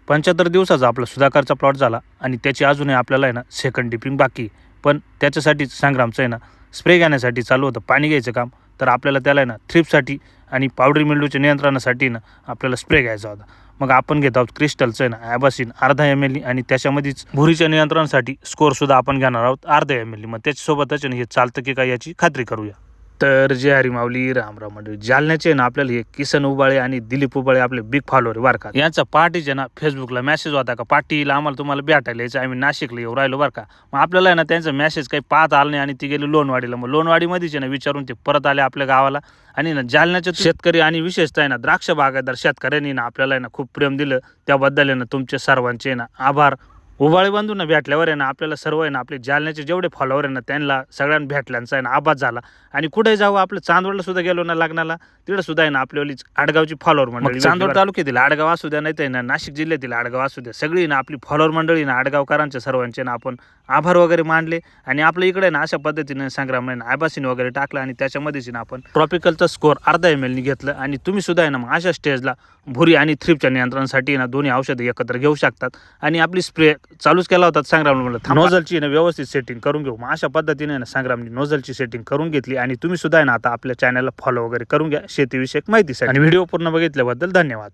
75 दिवसाचा आपला सुधाकरचा प्लॉट झाला आणि त्याची अजूनही आपल्याला आहे ना सेकंड डिपिंग बाकी. पण त्याच्यासाठी संग्रामचं आहे ना स्प्रे घेण्यासाठी चालू होतं पाणी घ्यायचं काम. तर आपल्याला त्याला आहे ना थ्रिप्ससाठी आणि पावडरी मिल्ड्यूच्या नियंत्रणासाठी ना आपल्याला स्प्रे घ्यायचा होता. मग आपण घेत आहोत क्रिस्टलचं आहे ना ॲबासिन अर्धा ml आणि त्याच्यामध्येच भुरीच्या नियंत्रणासाठी स्कोरसुद्धा आपण घेणार आहोत अर्धा ml. मग त्याच्यासोबतच हे चालतं की काय याची खात्री करूया. तर जय हरी माऊली रामराम मंडळी. जालन्याचे ना आपल्याला हे किसन उबाळे आणि दिलीप उबाळे आपले बिग फॉलोअर बरं का. यांचा पार्टीचे ना फेसबुकला मेसेज होता का पार्टीला आम्हाला तुम्हाला भेटायला यायचं, आम्ही नाशिकला येऊ राहिलो बरं का. मग आपल्याला आहे ना त्यांचा मेसेज काही पाहत आला नाही आणि ती गेली लोणवाडीला. मग लोणवाडीमध्येच ना विचारून ते परत आले आपल्या गावाला. आणि ना जालन्याचे शेतकरी आणि विशेषतः आहे ना द्राक्ष बागायतदार शेतकऱ्यांनी ना आपल्याला आहे ना खूप प्रेम दिलं. त्याबद्दल आहे ना तुमचे सर्वांचे ना आभार. उबाळे बंधूंना भेटल्यावर आहे ना आपल्याला सर्व आहे ना आपले जालन्याचे जेवढे फॉलोअर आहे ना त्यांना सगळ्यांना भेटल्यांचा आहे ना आभास झाला. आणि कुठे जाऊ आपलं चांदवडला सुद्धा गेलो ना लग्नाला तिकडे सुद्धा आहे ना आपल्यावाली आडगावची फॉलोअर मंडळी. चांदवड तालुक्यातील आडगाव असू द्या नाही तर ना नाशिक जिल्ह्यातील आडगाव असू द्या सगळी ना आपली फॉलोअर मंडळी ना आडगावकरांच्या सर्वांचे ना आपण आभार वगैरे मानले. आणि आपल्या इकडे ना अशा पद्धतीने संग्राम आहे ना ॲबासिन वगैरे टाकलं आणि त्याच्यामध्येच ना आपण ट्रॉपिकलचा स्कोर अर्धा ml घेतलं. आणि तुम्ही सुद्धा आहे ना मग अशा स्टेजला भुरी आणि थ्रिपच्या नियंत्रणासाठी ना दोन्ही औषधं एकत्र घेऊ शकतात. आणि आपली स्प्रे चालूच केला होता संग्राम म्हणलं नोझलची ना व्यवस्थित सेटिंग करून घेऊ. मग अशा पद्धतीने ना संग्रामने नोझलची सेटिंग करून घेतली. आणि तुम्ही सुद्धा आहे ना आता आपल्या चॅनलला फॉलो वगैरे करून घ्या शेतीविषयक माहितीसाठी. आणि व्हिडिओ पूर्ण बघितल्याबद्दल धन्यवाद.